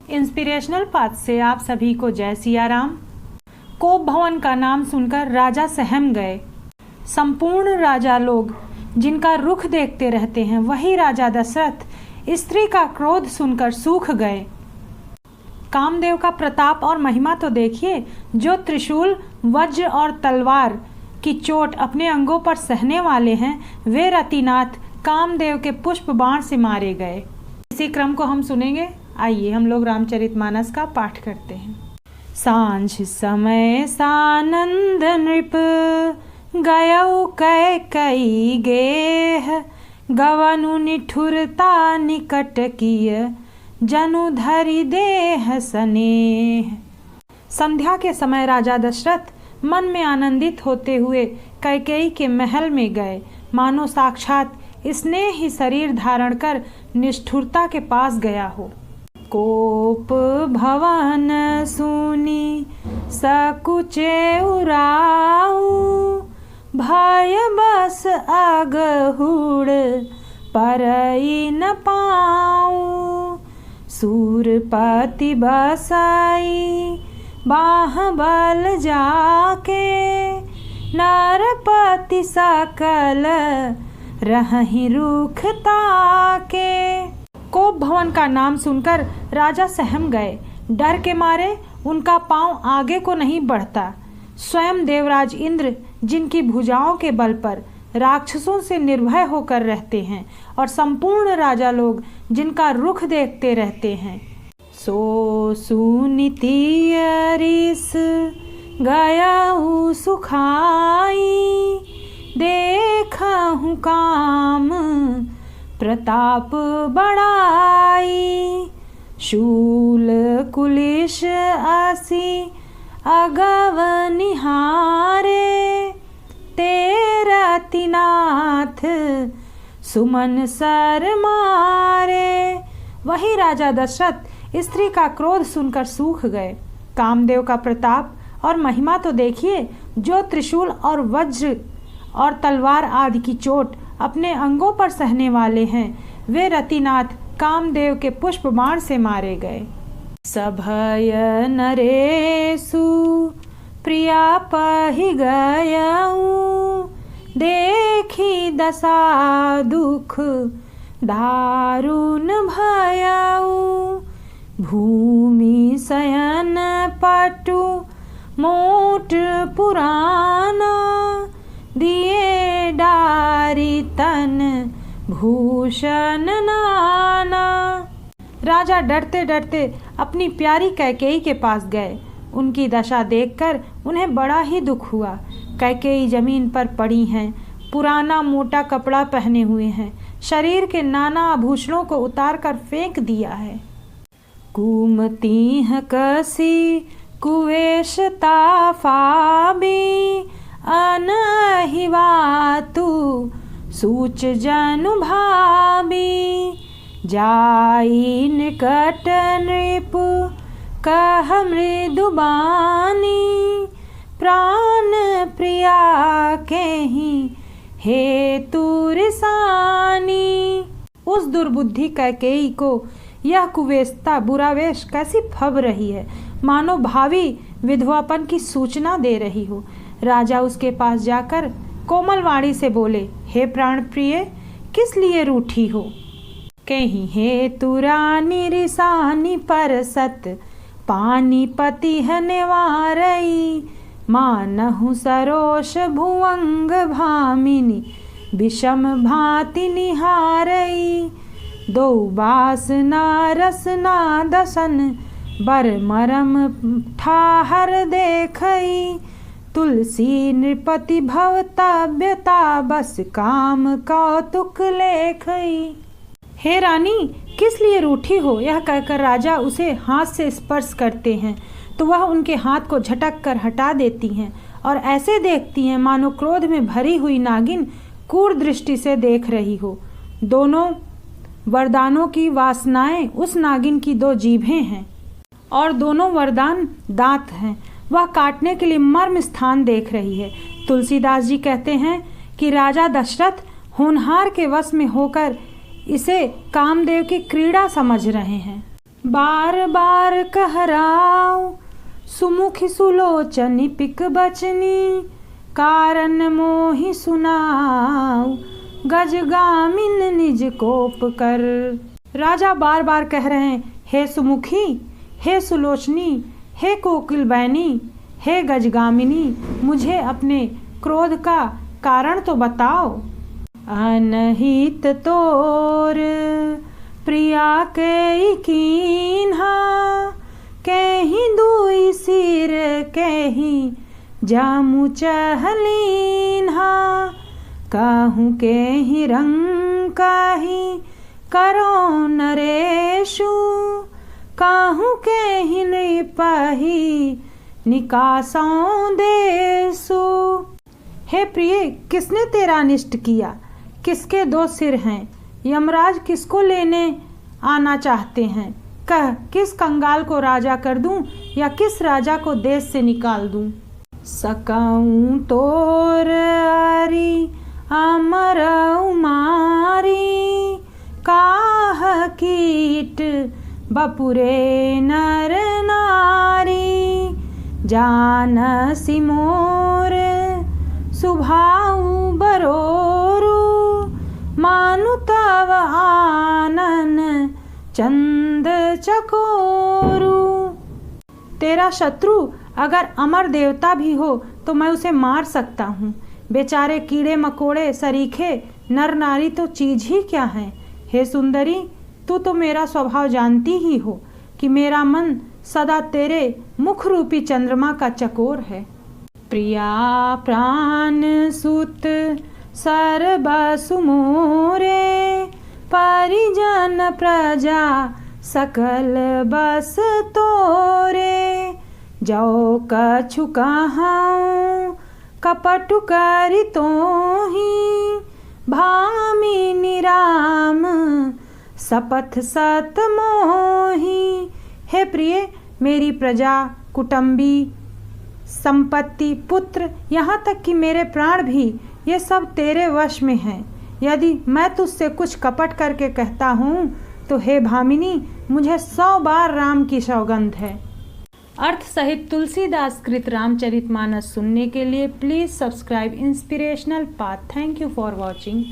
Inspirational path से आप सभी को जय सिया राम। कोप भवन का नाम सुनकर राजा सहम गए। संपूर्ण राजा लोग जिनका रुख देखते रहते हैं, वही राजा दशरथ स्त्री का क्रोध सुनकर सूख गए। कामदेव का प्रताप और महिमा तो देखिए। जो त्रिशूल, वज्र और तलवार की चोट अपने अंगों पर सहने वाले हैं, वे रतिनाथ कामदेव के पुष्प बाण से मारे गए। इसी क्रम को हम सुनेंगे। आइए हम लोग रामचरितमानस का पाठ करते हैं। सांझ समय सानंद नृप गयौ कैकई गेह, गवनु निठुरता निकट किय, जनु धरि देह स्नेह। संध्या के समय राजा दशरथ मन में आनंदित होते हुए कैकेयी के महल में गए, मानो साक्षात स्नेह ही शरीर धारण कर निष्ठुरता के पास गया हो। कोप भवन सुनी सकुचे उराऊ, भय बस अगहुड़ परई न पाऊं। सूरपति बसाई बाहुबल जाके, नरपति सकल रहहि रुख ताके। कोप भवन का नाम सुनकर राजा सहम गए। डर के मारे उनका पांव आगे को नहीं बढ़ता। स्वयं देवराज इंद्र, जिनकी भुजाओं के बल पर राक्षसों से निर्भय होकर रहते हैं, और संपूर्ण राजा लोग जिनका रुख देखते रहते हैं, सो सुनीति अरिस गयाऊ सुखाई, देखहु काम प्रताप बढ़ाई। शूल कुलिश आसी अगव निहारे, तेरा तिनाथ सुमन सर मारे। वही राजा दशरथ स्त्री का क्रोध सुनकर सूख गए। कामदेव का प्रताप और महिमा तो देखिए। जो त्रिशूल और वज्र और तलवार आदि की चोट अपने अंगों पर सहने वाले हैं, वे रतिनाथ कामदेव के पुष्प बाण से मारे गए। सभय नरेशु प्रिया पहि गयऊ, देखी दशा दुख दारुण भयऊ। भूमि शयन पटु मोट पुराना, दिए डारी तन भूषण नाना। राजा डरते डरते अपनी प्यारी कैकेयी के पास गए। उनकी दशा देखकर उन्हें बड़ा ही दुख हुआ। कैकेयी जमीन पर पड़ी हैं, पुराना मोटा कपड़ा पहने हुए हैं, शरीर के नाना आभूषणों को उतार कर फेंक दिया है। कुमती कसी कुवेशता फाबी, अनहिवातु सूच जनु भाबी। जाई निकट नृप कह मृदु बानी, प्राण प्रिया केहि हेतु रिसानी। उस दुर्बुद्धि कैकेयी को यह कुवेशता बुरावेश कैसी फब रही है, मानो भावी विधवापन की सूचना दे रही हो। राजा उसके पास जाकर कोमल वाणी से बोले, हे प्राण प्रिय, किस लिए रूठी हो? कहीं हेतु रानी रिसानी परसत, पानीपति है निवारई। मानहु सरोष भुवंग भामिनी, विषम भांति निहारई। दो बासना रसना दसन, बर मरम ठाहर देखई। तुलसी नृपति भवताव्यता, बस काम कौतुक लेखई। हे रानी, किस लिए रूठी हो? यह कहकर राजा उसे हाथ से स्पर्श करते हैं तो वह उनके हाथ को झटक कर हटा देती हैं और ऐसे देखती हैं मानो क्रोध में भरी हुई नागिन क्रूर दृष्टि से देख रही हो। दोनों वरदानों की वासनाएं उस नागिन की दो जीभें हैं और दोनों वरदान दांत हैं। वह काटने के लिए मर्म स्थान देख रही है। तुलसीदास जी कहते हैं कि राजा दशरथ होनहार के वश में होकर इसे कामदेव की क्रीड़ा समझ रहे हैं। बार बार कहराओ सुमुखी सुलोचनी पिक बचनी, कारण मोहि सुनाओ गजगामिन निज कोप कर। राजा बार बार कह रहे हैं, हे सुमुखी, हे सुलोचनी, हे कोकिल बैनी, हे गजगामिनी, मुझे अपने क्रोध का कारण तो बताओ। अनहित तोर प्रिया के कीन्हा, कहीं दुई सिर कहीं जामु चहलीन्हा, कहूँ के ही रंग काही करो नरेशु, कहूँ के ही नृपही निकासों देसु। हे प्रिय, किसने तेरा अनिष्ट किया? किसके दो सिर हैं? यमराज किसको लेने आना चाहते हैं? कह, किस कंगाल को राजा कर दूं या किस राजा को देश से निकाल दूं? सकऊं तोर अरि अमर उमारी, काह कीट बपुरे नर नारी, जानसी मोर सुभाऊ बरोरु, मानु तव आनन चंद चकोरु। तेरा शत्रु अगर अमर देवता भी हो तो मैं उसे मार सकता हूँ। बेचारे कीड़े मकोड़े सरीखे नर नारी तो चीज ही क्या है। हे सुंदरी, तू तो मेरा स्वभाव जानती ही हो कि मेरा मन सदा तेरे मुख रूपी चंद्रमा का चकोर है। प्रिया प्राण सुत सर्वसु मोरे, परिजन प्रजा सकल बस तोरे, जो कछु कहाऊं कपटु करि तोहि, भामिनी राम सपथ सत मोहि। हे प्रिय, मेरी प्रजा, कुटुंबी, संपत्ति, पुत्र, यहाँ तक कि मेरे प्राण भी, ये सब तेरे वश में हैं। यदि मैं तुझसे कुछ कपट करके कहता हूँ तो हे भामिनी, मुझे 100 बार राम की सौगंध है। अर्थ सहित तुलसीदास कृत रामचरितमानस सुनने के लिए please subscribe inspirational path. Thank you for watching.